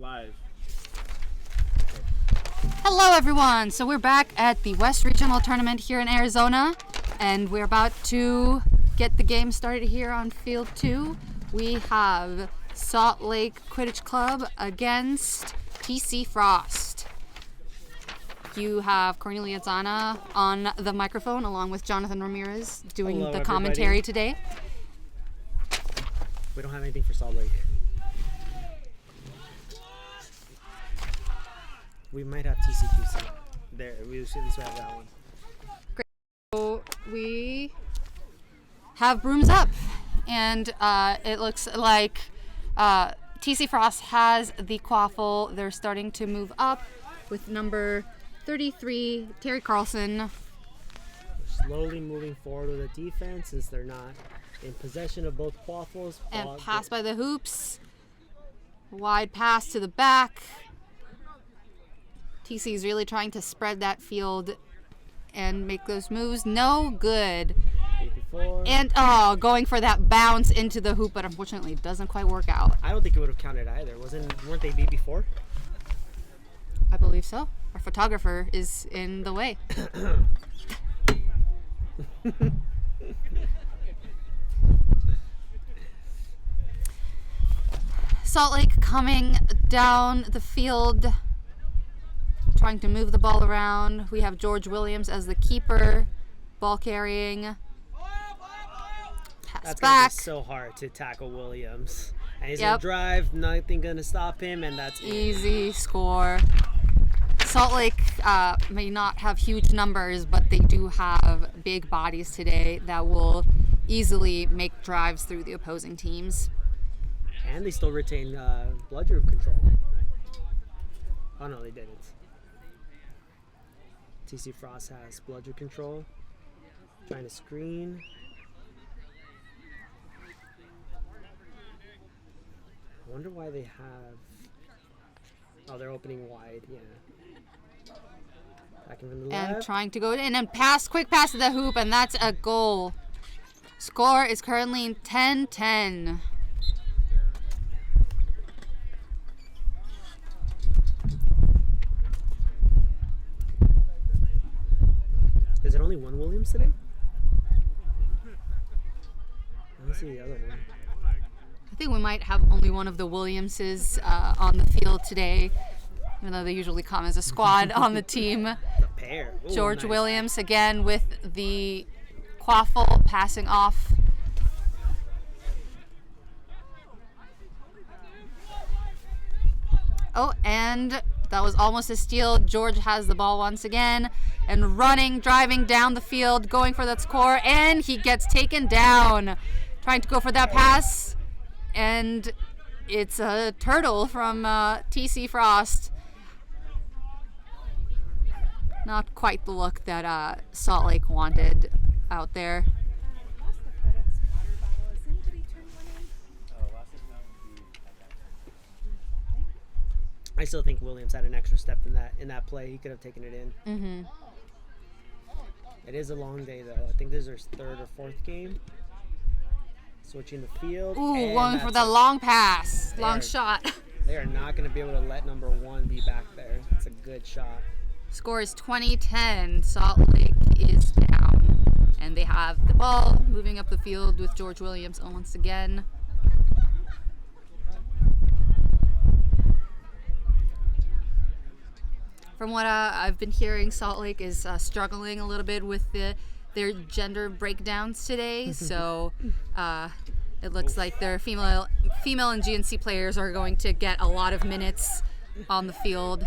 live. Hello everyone! So we're back at the West Regional Tournament here in Arizona, and we're about to get the game started here on Field 2. We have Salt Lake Quidditch Club against TC Frost. You have Cornelia Zana on the microphone along with Jonathan Ramirez doing Hello, the commentary today. We don't have anything for Salt Lake. We might have TCQC. There, we should at least have that one. Great. So we have brooms up, and it looks like TC Frost has the quaffle. They're starting to move up with number 33, Terry Carlson. Slowly moving forward with the defense since they're not in possession of both quaffles. And pass by the hoops. Wide pass to the back. TC is really trying to spread that field and make those moves. No good. And going for that bounce into the hoop, but unfortunately it doesn't quite work out. I don't think it would have counted either. Weren't they BB4? I believe so. Our photographer is in the way. Salt Lake coming down the field, trying to move the ball around. We have George Williams as the keeper, ball carrying. Pass That's back. Gonna be so hard to tackle Williams. And he's gonna drive, nothing gonna stop him, and that's easy score. Salt Lake may not have huge numbers, but they do have big bodies today that will easily make drives through the opposing teams. And they still retain blood group control. Oh no, they didn't. TC Frost has blood group control. Trying to screen. I wonder why they have... Oh, they're opening wide, yeah. Backing from the left. And trying to go in and pass, quick pass to the hoop, and that's a goal. Score is currently 10-10. Is it only one Williams today? Let me see the other one. I think we might have only one of the Williamses on the field today, even though they usually come as a squad on the team. The pair. Ooh, George nice. Williams again with the quaffle, passing off. Oh, and that was almost a steal. George has the ball once again and running, driving down the field, going for that score, and he gets taken down. Trying to go for that pass, and it's a turtle from TC Frost. Not quite the look that Salt Lake wanted out there. I still think Williams had an extra step in that play. He could have taken it in. Mm-hmm. It is a long day though. I think this is their third or fourth game. Switching the field. Ooh, going for the long pass, long They shot. They are not going to be able to let number one be back there. It's a good shot. Score is 20-10. Salt Lake is down, and they have the ball moving up the field with George Williams once again. From what I've been hearing, Salt Lake is struggling a little bit with their gender breakdowns today. So it looks like their female and GNC players are going to get a lot of minutes on the field.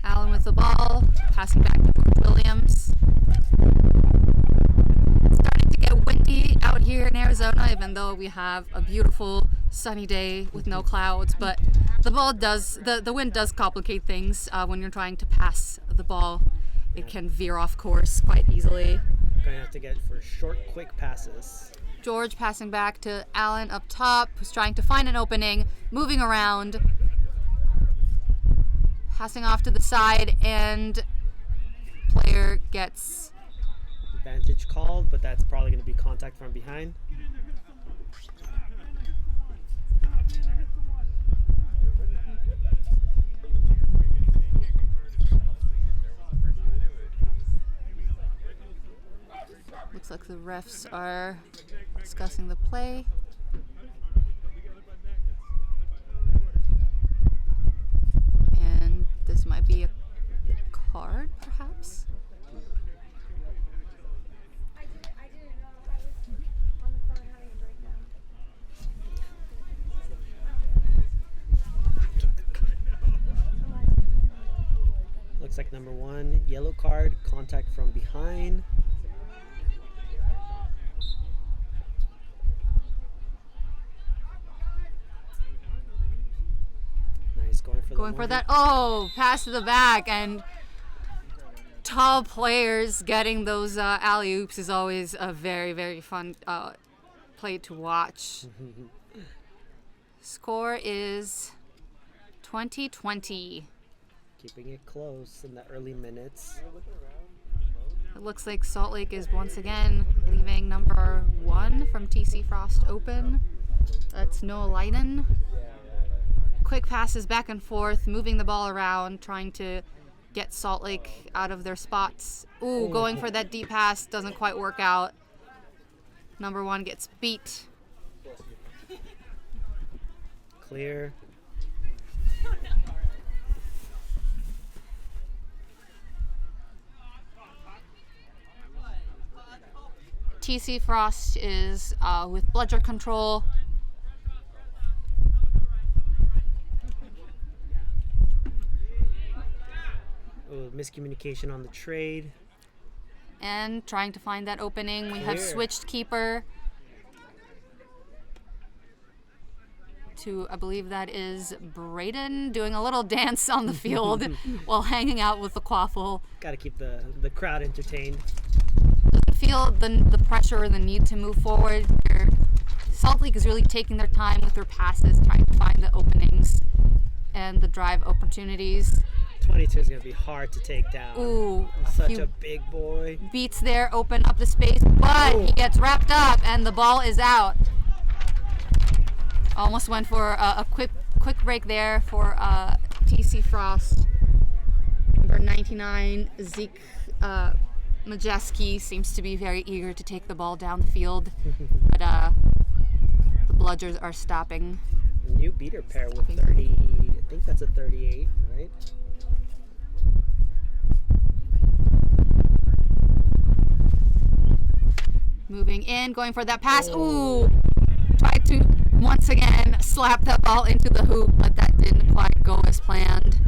Allen with the ball, passing back to Williams. It's starting to get windy out here in Arizona, even though we have a beautiful sunny day with no clouds. But the wind does complicate things when you're trying to pass the ball. It can veer off course quite easily. Gonna have to get for short, quick passes. George passing back to Allen up top, who's trying to find an opening, moving around. Passing off to the side, and player gets Advantage called, but that's probably going to be contact from behind. like the refs are discussing the play. And this might be a card, perhaps. Looks like number 1, yellow card, contact from behind. Nice, going for that. Oh, pass to the back, and tall players getting those alley-oops is always a very, very fun play to watch. Score is 20-20. Keeping it close in the early minutes. It looks like Salt Lake is once again leaving number 1 from TC Frost open. That's Noah Leiden. Quick passes back and forth, moving the ball around, trying to get Salt Lake out of their spots. Ooh, going for that deep pass, doesn't quite work out. Number 1 gets beat. Clear. TC Frost is with bludger control. Ooh, miscommunication on the trade. And trying to find that opening. We have switched keeper to, I believe that is Braden, doing a little dance on the field while hanging out with the quaffle. Got to keep the crowd entertained. Feel the pressure or the need to move forward. Salt Lake is really taking their time with their passes, trying to find the openings and the drive opportunities. 22 is going to be hard to take down. Ooh, such a big boy. Beats there, open up the space, but he gets wrapped up and the ball is out. Almost went for a quick break there for TC Frost. Number 99, Zeke Majeski seems to be very eager to take the ball down the field, but the Bludgers are stopping. New beater pair with 30, I think that's a 38, right? Moving in, going for that pass. Ooh, tried to once again slap that ball into the hoop, but that didn't quite go as planned.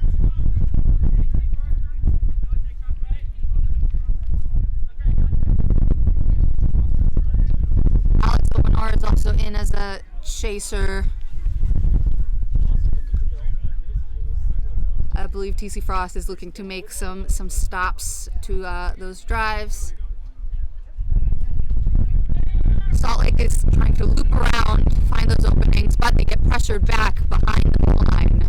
Alex Openor is also in as a chaser. I believe TC Frost is looking to make some stops to those drives. Salt Lake is trying to loop around, find those openings, but they get pressured back behind the line.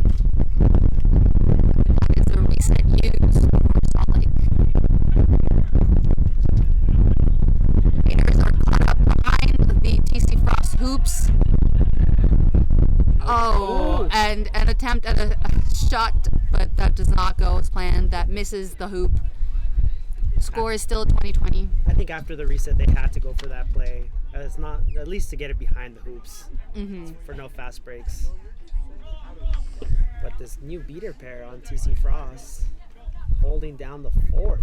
That is a reset used for Salt Lake. Raiders are caught up behind the TC Frost hoops. And an attempt at a shot, but that does not go as planned. That misses the hoop. Score is still 20-20. I think after the reset, they had to go for that play. It's not, at least to get it behind the hoops for no fast breaks. But this new beater pair on TC Frost holding down the fort.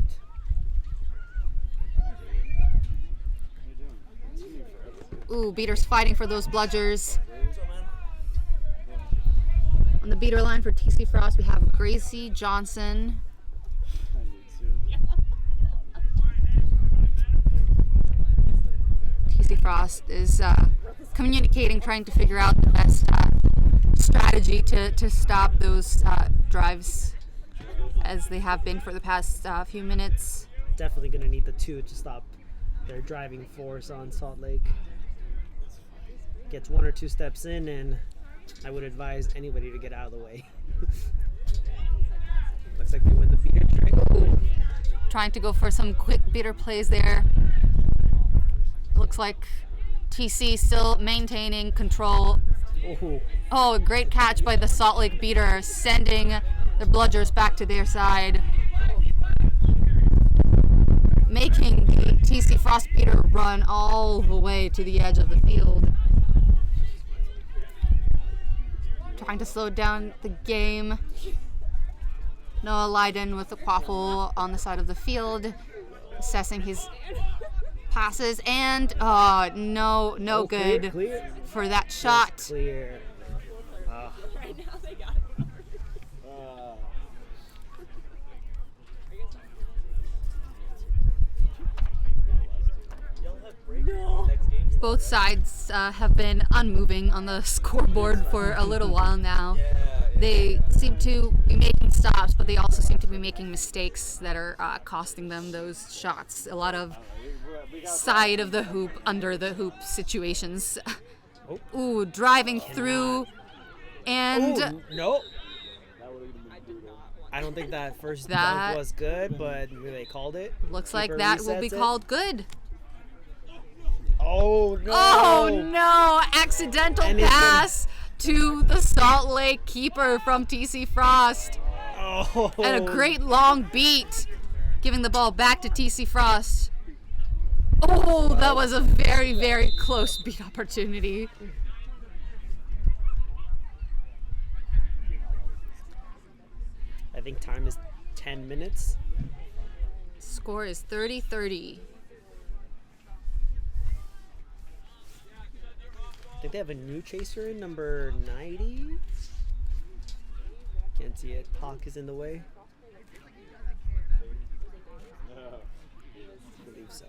Ooh, beaters fighting for those bludgers. On the beater line for TC Frost, we have Gracie Johnson. TC Frost is communicating, trying to figure out the best strategy to stop those drives as they have been for the past few minutes. Definitely going to need the 2 to stop their driving force on Salt Lake. Gets 1 or 2 steps in, and I would advise anybody to get out of the way. Looks like they win the beater trick. Trying to go for some quick beater plays there. Looks like TC still maintaining control. Oh, a great catch by the Salt Lake beater, sending the Bludgers back to their side. Making the TC Frost beater run all the way to the edge of the field. Trying to slow down the game. Noah Leiden with the quaffle on the side of the field, assessing his passes, and no good clear. for that shot. Clear. Right now they got it. Both sides have been unmoving on the scoreboard for a little while now. They seem to be making stops, but they also seem to be making mistakes that are costing them those shots. A lot of side of the hoop, under the hoop situations. Ooh, driving through, and Ooh, no. I don't think that first dunk was good, but they called it. Looks Keeper like that will be resets it. called good. Oh no! Oh no! Accidental And it's pass to the Salt Lake keeper from TC Frost. Oh. And a great long beat, giving the ball back to TC Frost. Oh, that was a very, very close beat opportunity. I think time is 10 minutes. Score is 30-30. I think they have a new chaser in number 90. Can't see it. Hawk is in the way. I believe so.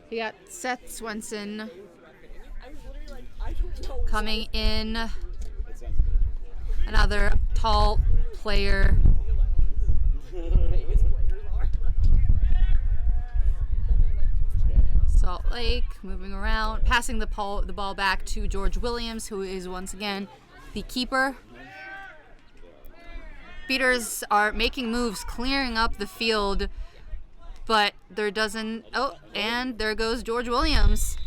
We got Seth Swenson I was literally like, I don't know. coming in. Another tall player. Vegas players are. Salt Lake moving around, passing the ball back to George Williams, who is once again the keeper. Beaters are making moves, clearing up the field, but there doesn't. Oh, and there goes George Williams.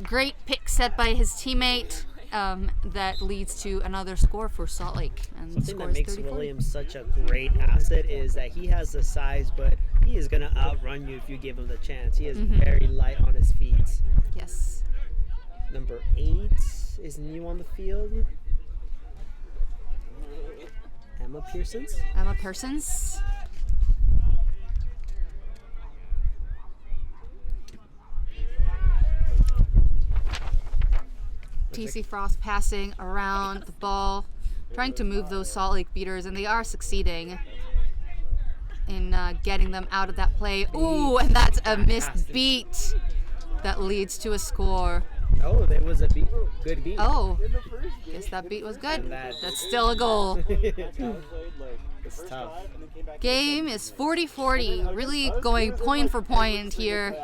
Great pick set by his teammate. That leads to another score for Salt Lake. And the Something score that is makes 30-40. Williams such a great asset is that he has the size, but he is going to outrun you if you give him the chance. He is very light on his feet. Yes. Number 8 is new on the field. Emma Pearsons. Emma Persons. TC Frost passing around the ball, trying to move those Salt Lake beaters, and they are succeeding in getting them out of that play. Ooh, and that's a missed beat that leads to a score. Oh, there was a good beat. Oh, guess that beat was good. That's still a goal. It's tough. Game is 40-40, really going point for point here.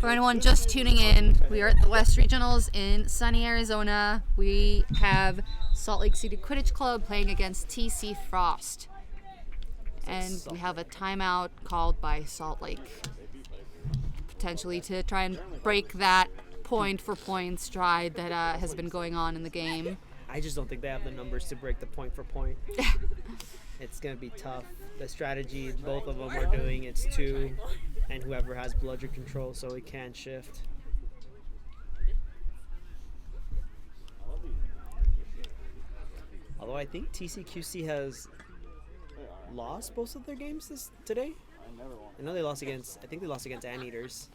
For anyone just tuning in, we are at the West Regionals in sunny Arizona. We have Salt Lake City Quidditch Club playing against TC Frost. And we have a timeout called by Salt Lake, potentially to try and break that point for point stride that has been going on in the game. I just don't think they have the numbers to break the point for point. It's going to be tough. The strategy both of them are doing, it's 2, and whoever has bludger control, so it can shift. Although I think TCQC has lost both of their games today. I know they lost against, I think they lost against Anteaters.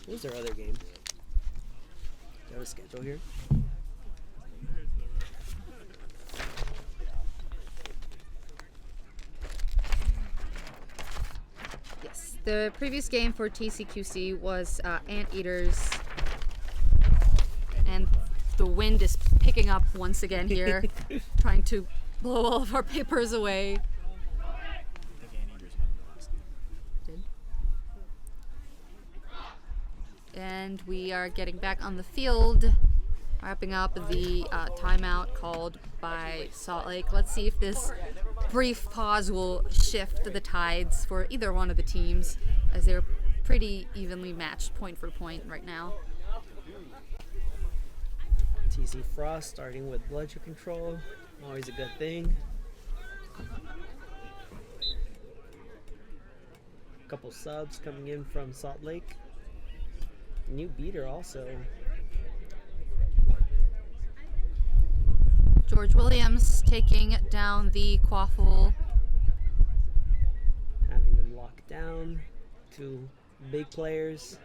What was their other game? Do you have a schedule here? Yes, the previous game for TCQC was Anteaters, and the wind is picking up once again here, trying to blow all of our papers away. And we are getting back on the field, wrapping up the timeout called by Salt Lake. Let's see if this brief pause will shift the tides for either one of the teams, as they're pretty evenly matched point for point right now. TC Frost starting with bludger control, always a good thing. Couple subs coming in from Salt Lake. New beater also. George Williams taking down the Quaffle. Having them locked down. Two big players.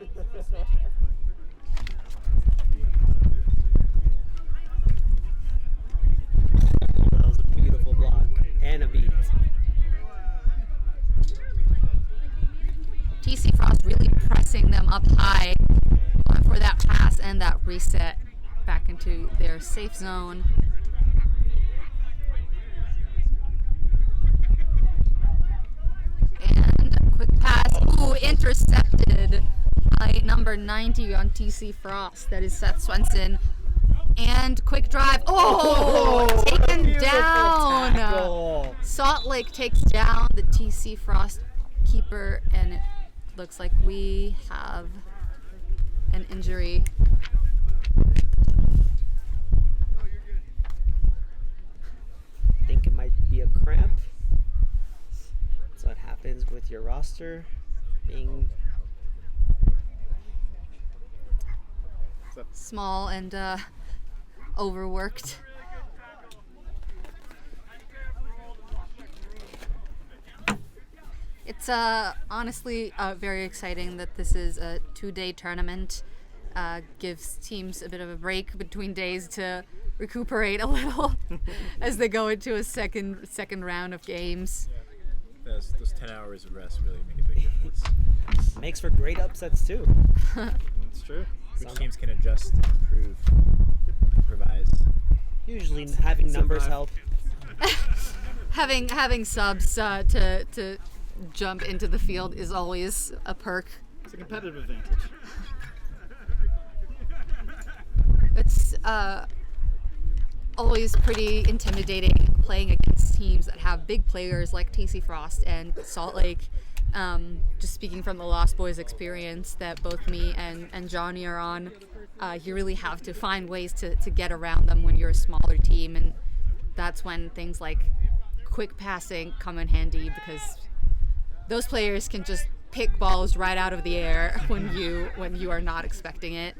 That was a beautiful block and a beat. TC Frost really pressing them up high for that pass and that reset back into their safe zone. And quick pass, ooh, intercepted by number 90 on TC Frost. That is Seth Swenson. And quick drive, taken down. Tackle. Salt Lake takes down the TC Frost keeper, and it looks like we have an injury. I think it might be a cramp. That's what happens with your roster being Small and overworked. It's honestly very exciting that this is a 2-day tournament. Gives teams a bit of a break between days to recuperate a little as they go into a second round of games. Those 10 hours of rest really make a big difference. makes for great upsets too. It's true. Which teams can adjust, improve, improvise. Usually having numbers help. Having subs to jump into the field is always a perk. It's a competitive advantage. It's always pretty intimidating playing against teams that have big players like TC Frost and Salt Lake. Just speaking from the Lost Boys experience that both me and Johnny are on, you really have to find ways to get around them when you're a smaller team, and that's when things like quick passing come in handy, because those players can just pick balls right out of the air when you are not expecting it.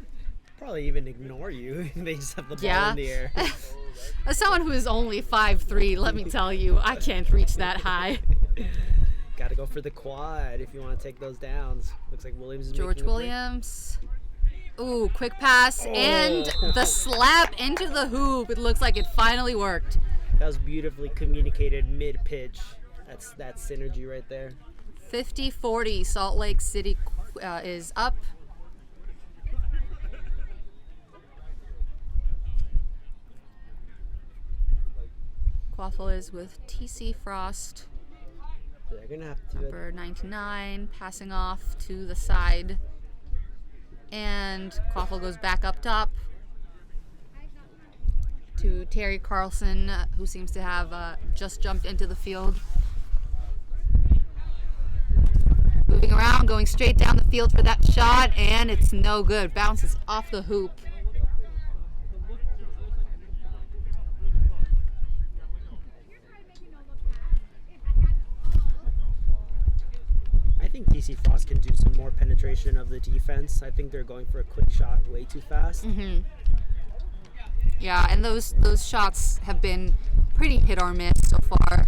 Probably even ignore you. They just have the ball in the air. As someone who is only 5'3", let me tell you, I can't reach that high. Got to go for the quad if you want to take those downs. Looks like Williams is George making a break. Williams. Ooh, quick pass and the slap into the hoop. It looks like it finally worked. That was beautifully communicated mid-pitch. That's synergy right there. 50-40, Salt Lake City is up. Quaffle is with TC Frost. They're gonna have to Number 99 passing off to the side. And Quaffle goes back up top to Terry Carlson, who seems to have just jumped into the field. Moving around, going straight down the field for that shot, and it's no good. Bounces off the hoop. I think DC Frost can do some more penetration of the defense. I think they're going for a quick shot way too fast. Mm-hmm. Yeah, and those shots have been pretty hit or miss so far.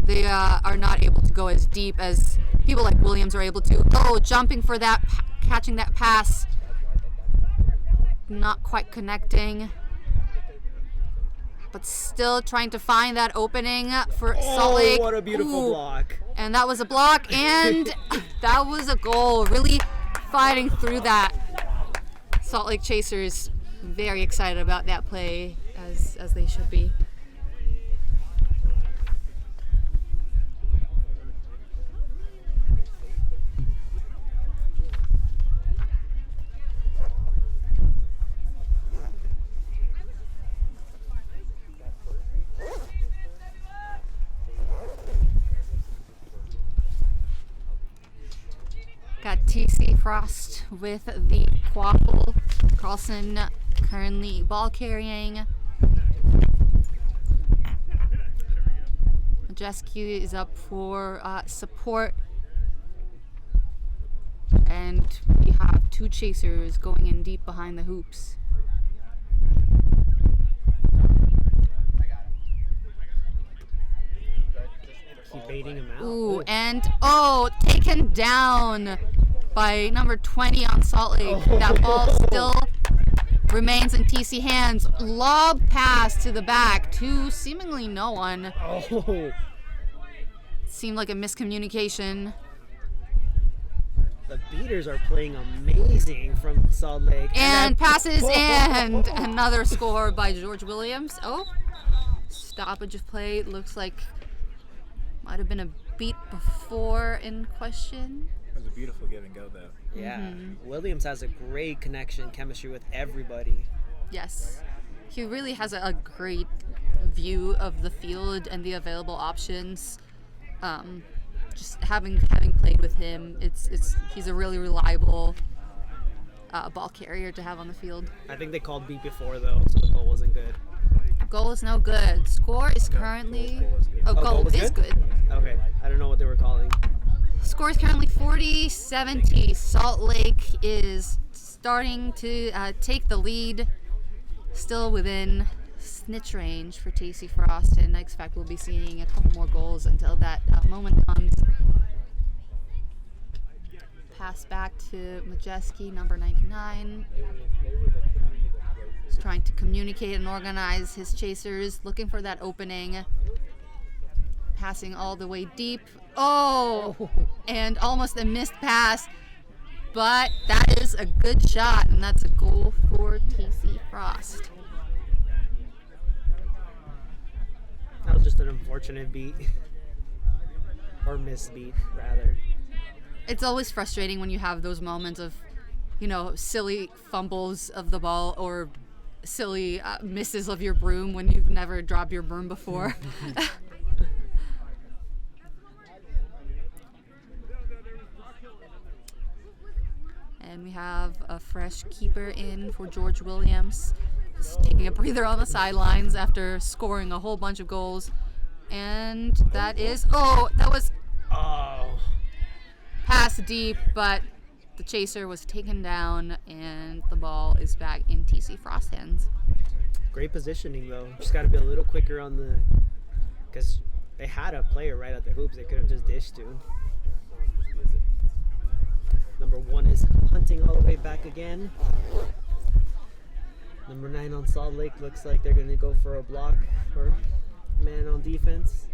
They are not able to go as deep as people like Williams are able to. Oh, jumping for that, catching that pass. Not quite connecting. But still trying to find that opening for Salt Lake. What a beautiful block. And that was a block, and that was a goal. Really fighting through that. Salt Lake Chasers very excited about that play, as they should be. Got TC Frost with the Quaffle. Carlson currently ball carrying. Majeski is up for support. and we have two chasers going in deep behind the hoops. Keep baiting him out. Ooh, and taken down by number 20 on Salt Lake. That ball still remains in TC hands. Lob pass to the back to seemingly no one. Oh. Seemed like a miscommunication. The beaters are playing amazing from Salt Lake. And passes and another score by George Williams. Oh, stoppage of play. Looks like might have been a beat before in question. It was a beautiful give and go, though. Yeah, Williams has a great chemistry with everybody. Yes, he really has a great view of the field and the available options. Just having played with him, he's a really reliable ball carrier to have on the field. I think they called beat before though, so the goal wasn't good. Goal is no good. Score is currently goal is good. Okay, I don't know what they were calling. Score is currently 40-70. Salt Lake is starting to take the lead, still within snitch range for TC Frost, and I expect we'll be seeing a couple more goals until that moment comes. Pass back to Majeski, number 99. He's trying to communicate and organize his chasers, looking for that opening. Passing all the way deep. Oh! And almost a missed pass. But that is a good shot, and that's a goal for TC Frost. That was just an unfortunate beat. Or misbeat, rather. It's always frustrating when you have those moments of, silly fumbles of the ball or silly misses of your broom when you've never dropped your broom before. And we have a fresh keeper in for George Williams. Just taking a breather on the sidelines after scoring a whole bunch of goals. And that was pass deep, but the chaser was taken down and the ball is back in TC Frost hands. Great positioning though. Just got to be a little quicker on the, because they had a player right at the hoops they could have just dished to. Number 1 is hunting all the way back again. Number 9 on Salt Lake looks like they're going to go for a block or man on defense.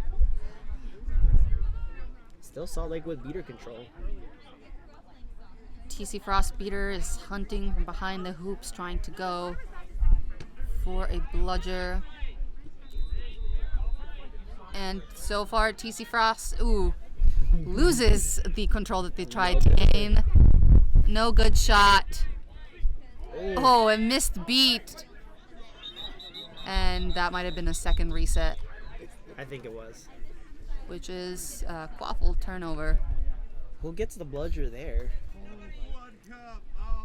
Still Salt Lake with beater control. TC Frost beater is hunting from behind the hoops, trying to go for a bludger. And so far, TC Frost, loses the control that they tried to gain. No good shot. Oh, a missed beat. And that might have been a second reset. I think it was. Which is Quaffle turnover. Who gets the bludger there?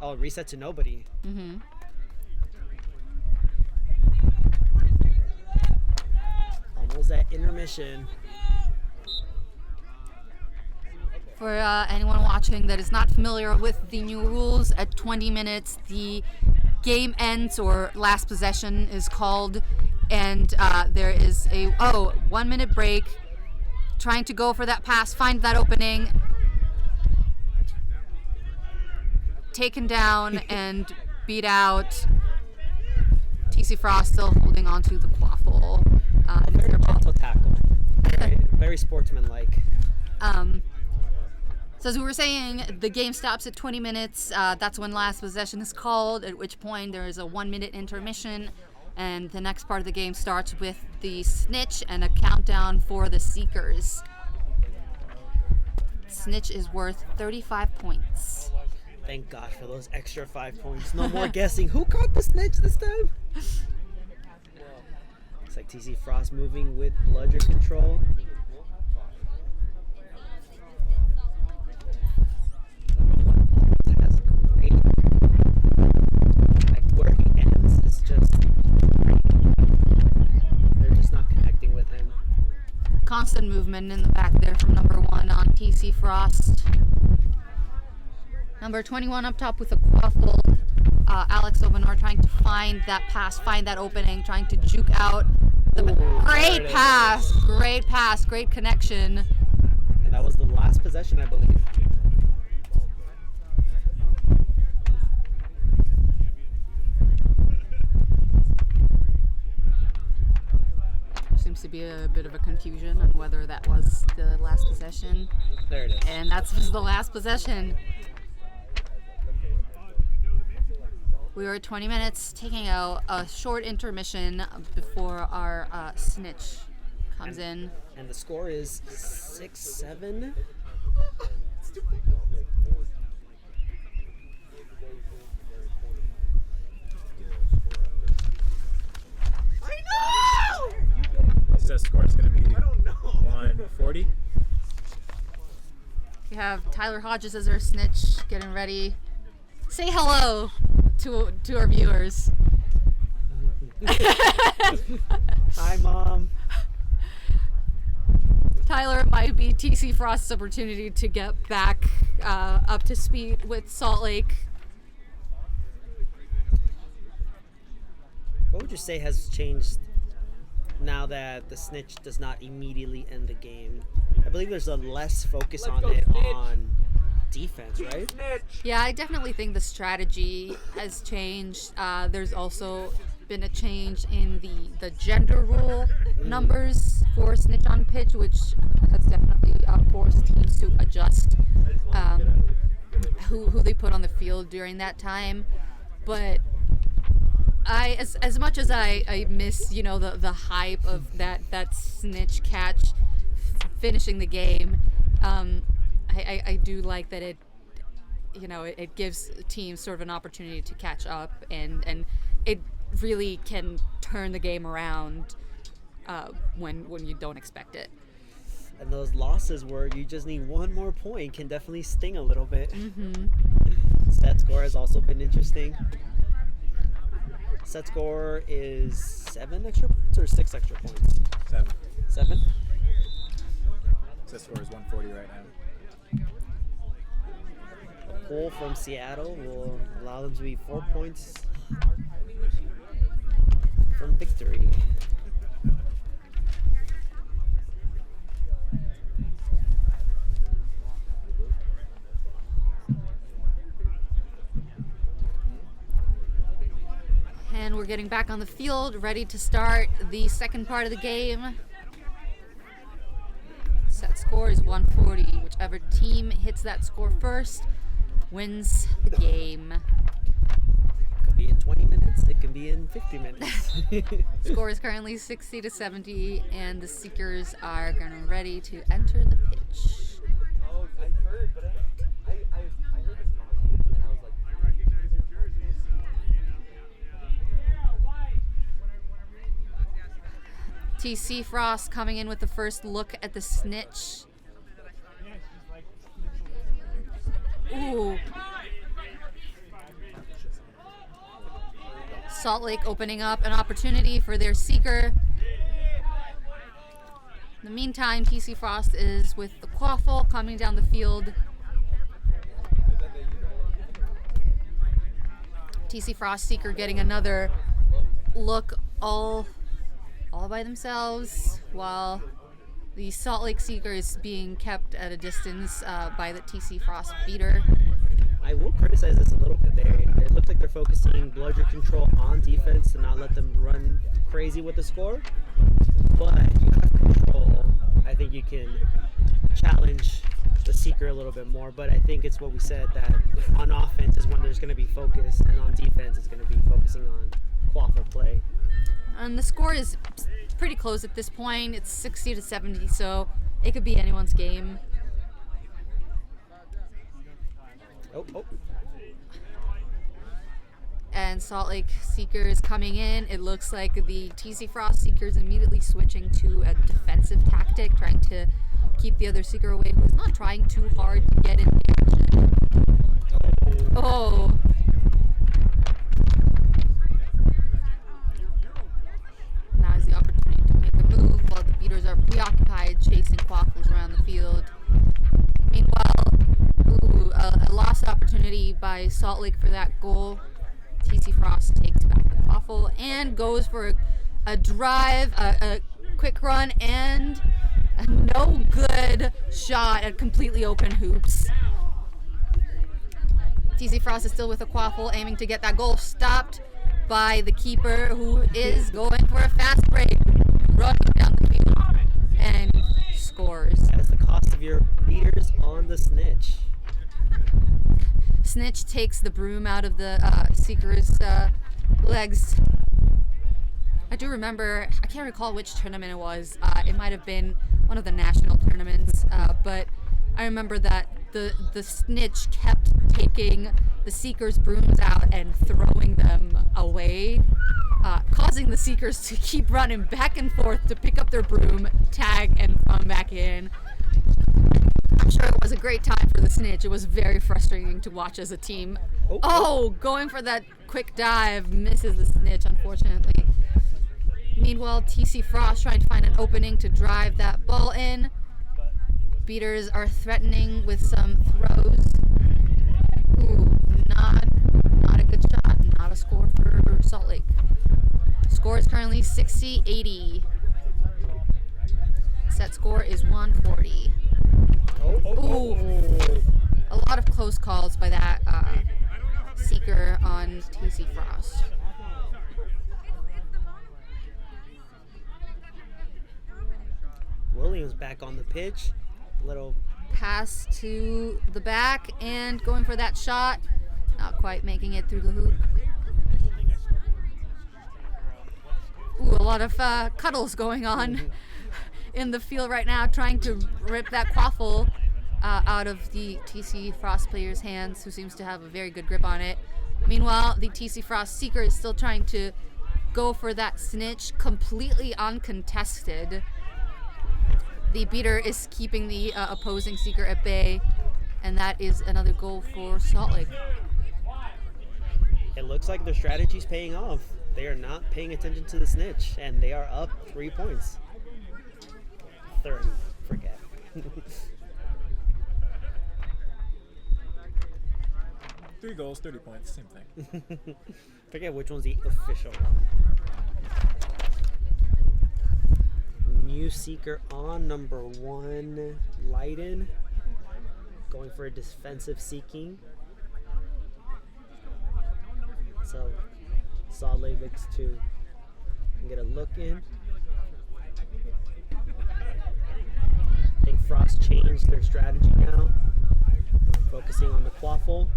Oh, reset to nobody. Mm-hmm. Almost at intermission. For anyone watching that is not familiar with the new rules, at 20 minutes the game ends, or last possession is called, and there is a 1 minute break. Trying to go for that pass, find that opening, taken down and beat out. TC Frost still holding on to the quaffle. Very gentle tackle. Very sportsmanlike. So as we were saying, the game stops at 20 minutes. That's when last possession is called, at which point there is a 1 minute intermission. And the next part of the game starts with the snitch and a countdown for the seekers. Snitch is worth 35 points. Thank God for those extra 5 points. No more guessing. Who caught the snitch this time? Looks like TC Frost moving with bludger control. Has great. Like where he ends is just. They're just not connecting with him. Constant movement in the back there from number 1 on TC Frost. Number 21 up top with a quaffle. Alex Obenor trying to find that pass, find that opening, trying to juke out. Great pass, great connection. And that was the last possession, I believe. Seems to be a bit of a confusion on whether that was the last possession. There it is. And that's the last possession. We were 20 minutes taking a short intermission before our snitch comes in. And the score is 6-7. The score is going to be 140. We have Tyler Hodges as our snitch, getting ready. Say hello to our viewers. Hi, Mom. Tyler might be TC Frost's opportunity to get back up to speed with Salt Lake. What would you say has changed now that the snitch does not immediately end the game? I believe there's a less focus on it on defense, right? Yeah, I definitely think the strategy has changed. There's also been a change in the gender rule numbers for snitch on pitch, which has definitely forced teams to adjust who they put on the field during that time. But as much as I miss, the hype of that snitch catch finishing the game, I do like that it gives teams sort of an opportunity to catch up, and it really can turn the game around when you don't expect it. And those losses where you just need one more point can definitely sting a little bit. Mm-hmm. Set score has also been interesting. Set score is 7 extra points or 6 extra points? 7? Set score is 140 right now. A pull from Seattle will allow them to be 4 points from victory. And we're getting back on the field, ready to start the second part of the game. Set score is 140. Whichever team hits that score first wins the game. It could be in 20 minutes, it can be in 50 minutes. Score is currently 60-70, and the Seekers are getting ready to enter the pitch. Oh, I heard, but I heard this talking, and I was like, TC Frost coming in with the first look at the snitch. Ooh. Salt Lake opening up an opportunity for their seeker. In the meantime, TC Frost is with the quaffle coming down the field. TC Frost seeker getting another look all by themselves, while the Salt Lake Seeker is being kept at a distance by the TC Frost beater. I will criticize this a little bit there. It looks like they're focusing bludger control on defense to not let them run crazy with the score. But you have control. I think you can challenge the Seeker a little bit more. But I think it's what we said, that on offense is when there's going to be focus, and on defense it's going to be focusing on quaffle play. And the score is pretty close at this point. It's 60-70, so it could be anyone's game. Oh. And Salt Lake Seekers coming in. It looks like the TC Frost Seekers immediately switching to a defensive tactic, trying to keep the other Seeker away, who's not trying too hard to get in the action. Oh. Now is the opportunity to make a move while the beaters are preoccupied chasing quaffles around the field. Meanwhile, a lost opportunity opportunity by Salt Lake for that goal. TC Frost takes back the quaffle and goes for a drive, a quick run, and a no good shot at completely open hoops. TC Frost is still with a quaffle, aiming to get that goal stopped by the keeper, who is going for a fast break, running down the field, and scores. That's the cost of your beaters on the snitch. Snitch takes the broom out of the Seeker's legs. I do remember, I can't recall which tournament it was. It might have been one of the national tournaments, but I remember that the Snitch kept taking the Seekers' brooms out and throwing them away, causing the Seekers to keep running back and forth to pick up their broom, tag, and come back in. I'm sure it was a great time for the Snitch. It was very frustrating to watch as a team. Going for that quick dive, misses the Snitch, unfortunately. Meanwhile, TC Frost trying to find an opening to drive that ball in. Beaters are threatening with some throws. Ooh, not a good shot. Not a score for Salt Lake. Score is currently 60-80. Set score is 140. Ooh, a lot of close calls by that Seeker on TC Frost. Williams back on the pitch. Little Pass to the back and going for that shot. Not quite making it through the hoop. Ooh, a lot of cuddles going on in the field right now, trying to rip that quaffle out of the TC Frost player's hands, who seems to have a very good grip on it. Meanwhile, the TC Frost Seeker is still trying to go for that snitch, completely uncontested. The beater is keeping the opposing Seeker at bay, and that is another goal for Salt Lake. It looks like their strategy's paying off. They are not paying attention to the snitch, and they are up 3 points. 30, forget. 3 goals, 30 points, same thing. Forget which one's the official one. New Seeker on number 1, Leiden. Going for a defensive seeking. So Salt Lake looks to get a look in. I think Frost changed their strategy now, focusing on the quaffle.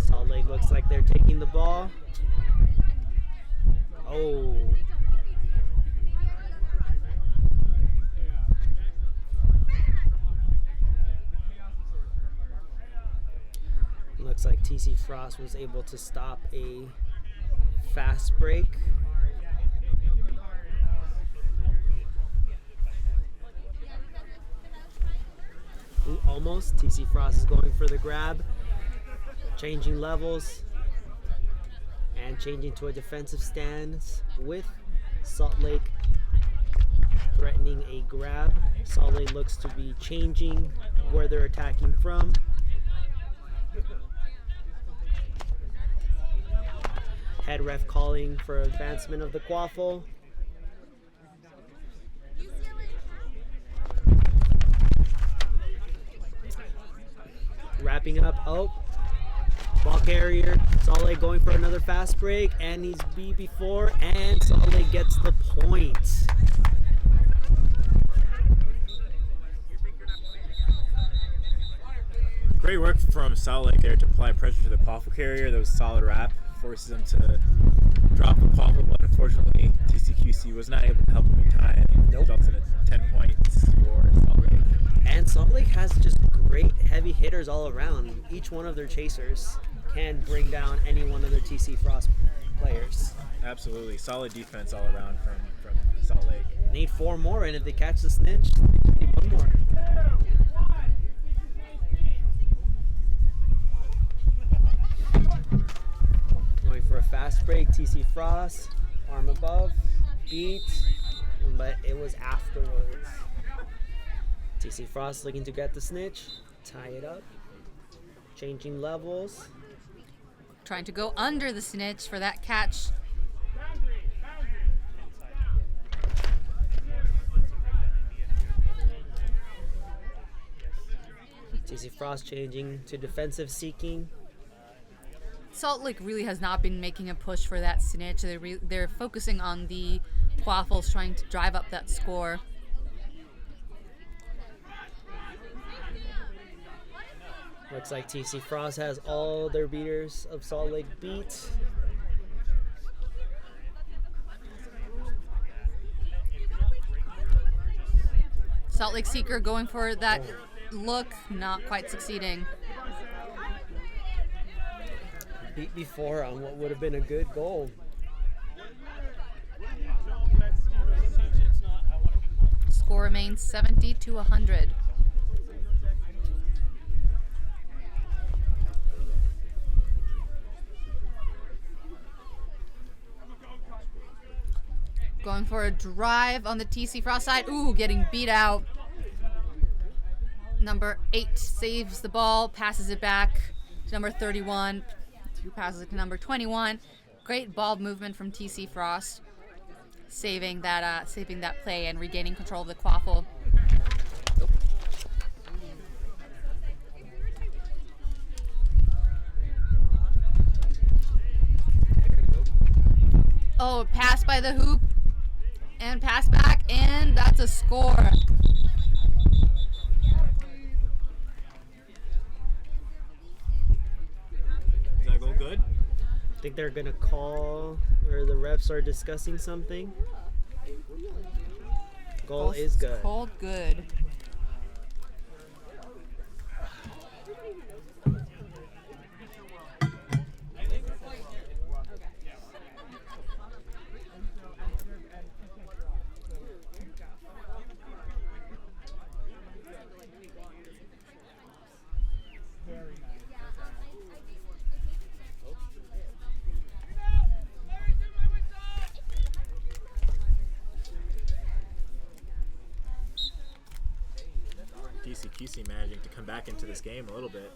Salt Lake looks like they're taking the ball. Oh. Looks like TC Frost was able to stop a fast break. Ooh, almost. TC Frost is going for the grab. Changing levels and changing to a defensive stance with Salt Lake threatening a grab. Salt Lake looks to be changing where they're attacking from. Head ref calling for advancement of the quaffle. Wrapping up. Oh. Ball carrier, Salt Lake going for another fast break, and he's beat before, and Salt Lake gets the point. Great work from Salt Lake there to apply pressure to the quaffle carrier. That was a solid wrap. Forces him to drop the quaffle, but unfortunately TCQC was not able to help him in time. Nope. Results in a 10-point score. Salt Lake. And Salt Lake has just great heavy hitters all around. Each one of their chasers can bring down any one of their TC Frost players. Absolutely. Solid defense all around from Salt Lake. Need 4 more, and if they catch the snitch, they need 1 more. Going for a fast break, TC Frost, arm above, beat, but it was afterwards. TC Frost looking to get the snitch, tie it up, changing levels. Trying to go under the snitch for that catch. TC Frost changing to defensive seeking. Salt Lake really has not been making a push for that snitch. They're focusing on the Quaffles, trying to drive up that score. Looks like TC Frost has all their beaters of Salt Lake beat. Salt Lake Seeker going for that look, not quite succeeding. Beat before on what would have been a good goal. Score remains 70-100. Going for a drive on the TC Frost side. Ooh, getting beat out. Number 8 saves the ball, passes it back to number 31, who passes it to number 21. Great ball movement from TC Frost, saving that play and regaining control of the quaffle. Oh, pass by the hoop and pass back, and that's a score. Is that goal good? I think they're gonna call, or the refs are discussing something. Goal is good. Called good. TCQC managing to come back into this game a little bit.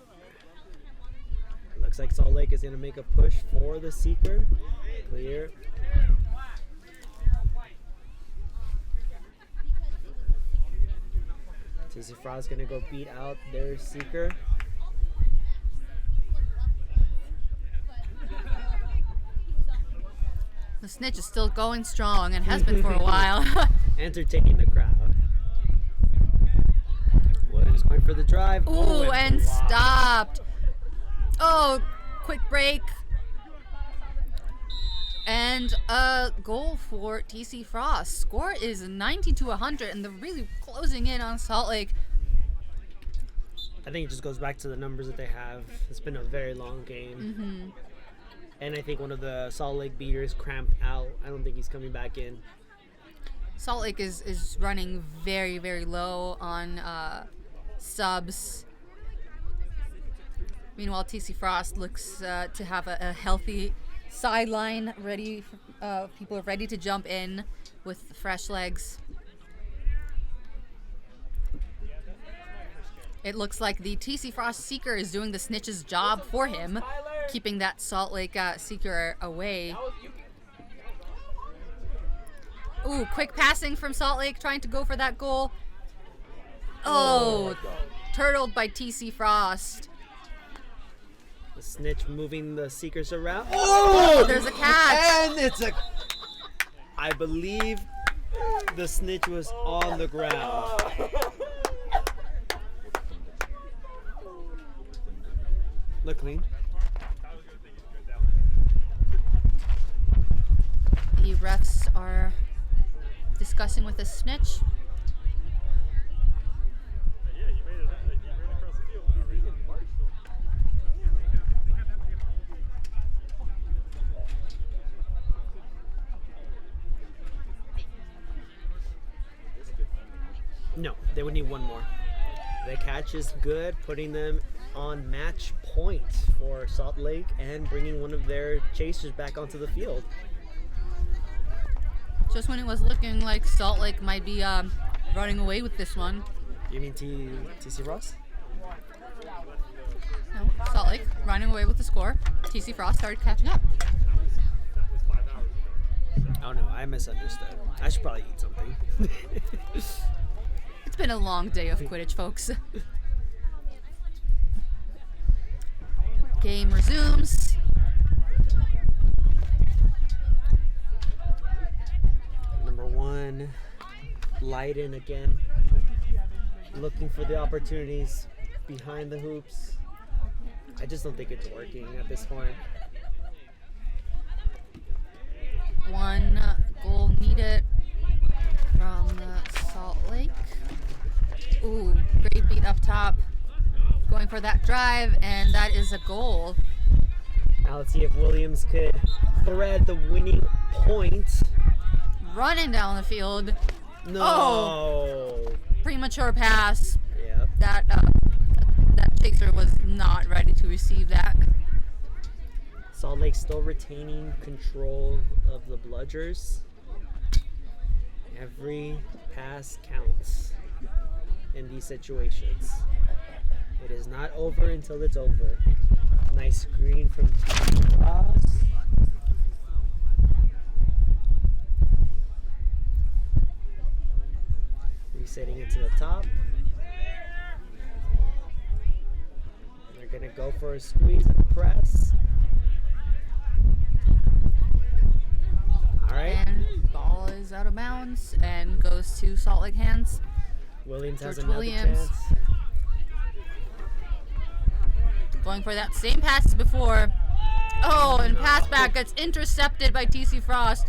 Looks like Salt Lake is gonna make a push for the Seeker. Clear. TC Frost gonna go beat out their Seeker. The snitch is still going strong and has been for a while. Entertaining the crowd. Williams going for the drive. Ooh, and blocked. stopped. Oh, quick break. And a goal for TC Frost. Score is 90-100, and they're really closing in on Salt Lake. I think it just goes back to the numbers that they have. It's been a very long game. And I think one of the Salt Lake beaters cramped out. I don't think he's coming back in. Salt Lake is running very, very low on subs. Meanwhile, TC Frost looks to have a healthy sideline ready. People are ready to jump in with fresh legs. It looks like the TC Frost Seeker is doing the snitch's job for him, keeping that Salt Lake Seeker away. Ooh, quick passing from Salt Lake, trying to go for that goal. Oh, turtled by TC Frost. The snitch moving the Seekers around. Oh, there's a catch. And it's a... I believe the snitch was on the ground. Look clean. The refs are discussing with the snitch. No, they would need one more. The catch is good, putting them on match point for Salt Lake and bringing one of their chasers back onto the field. Just when it was looking like Salt Lake might be running away with this one. You mean TC Ross? No, Salt Lake running away with the score. TC Frost started catching up. Oh no, I misunderstood. I should probably eat something. It's been a long day of Quidditch, folks. Game resumes. Number 1, Leiden again. Looking for the opportunities behind the hoops. I just don't think it's working at this point. 1 goal needed from Salt Lake. Ooh, great beat up top. Going for that drive, and that is a goal. Now let's see if Williams could thread the winning point. Running down the field. No. Oh. Premature pass. Yep. That chaser was not ready to receive that. Salt Lake still retaining control of the bludgers. Every pass counts in these situations. It is not over until it's over. Nice screen from Ross. Resetting it to the top. They're going to go for a squeeze and press. All right. And ball is out of bounds and goes to Salt Lake hands. Williams has George another Williams. chance. Going for that same pass as before. Oh, and pass back gets intercepted by TC Frost.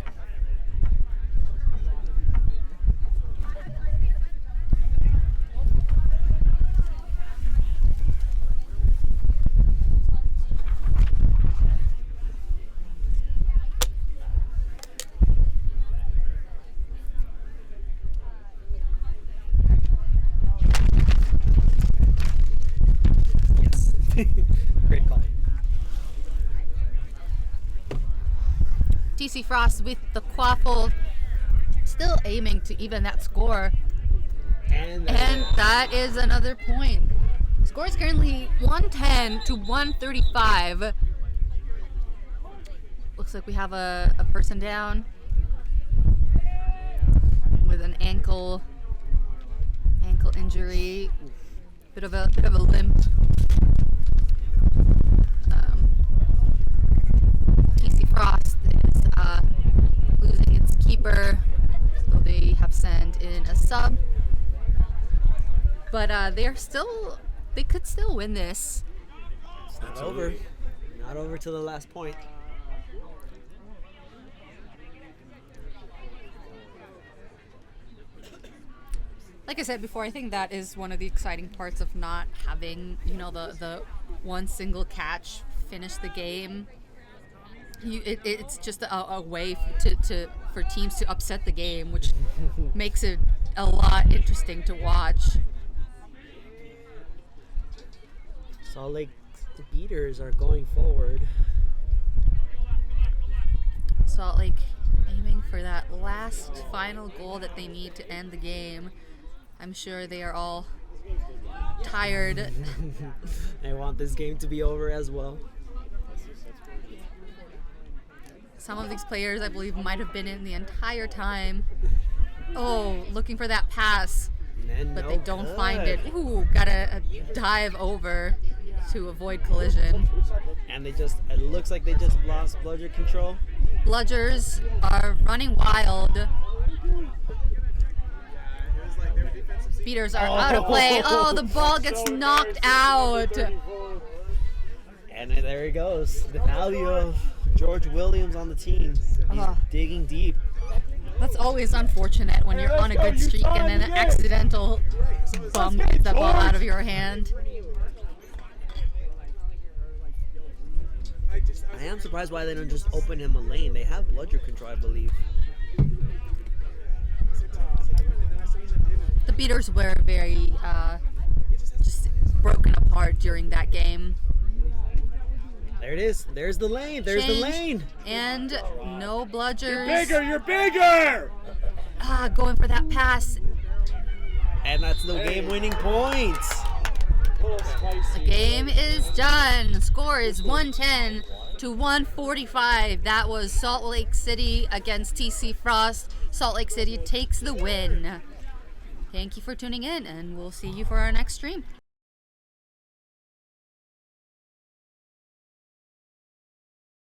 Yes. Great call. TC Frost with the quaffle, still aiming to even that score. And that is another point. Score is currently 110 to 135. Looks like we have a person down with an ankle injury. Bit of a limp. TC Frost is losing its keeper, so they have sent in a sub. But they could still win this. it's not over. Not over till the last point. Like I said before, I think that is one of the exciting parts of not having, the one single catch finish the game. It's just a way for teams to upset the game, which makes it a lot interesting to watch. Salt Lake, the beaters are going forward. Salt Lake aiming for that last final goal that they need to end the game. I'm sure they are all tired. They want this game to be over as well. Some of these players, I believe, might have been in the entire time. Oh, looking for that pass, And but no they don't good. find it. Ooh, gotta dive over to avoid collision. And it looks like they just lost bludger control. Bludgers are running wild. Beaters are out of play. Oh, the ball gets knocked out. And then there he goes. The value of George Williams on the team. He's digging deep. That's always unfortunate when you're on a good streak and then an accidental bum gets that ball out of your hand. I am surprised why they don't just open him a lane. They have bludger control, I believe. The Beaters were very just broken apart during that game. There it is. There's the lane. There's the Change. lane. And no bludgers. You're bigger! Going for that pass. And that's the game-winning point. The game is done. Score is 110 to 145. That was Salt Lake City against TC Frost. Salt Lake City takes the win. Thank you for tuning in, and we'll see you for our next stream.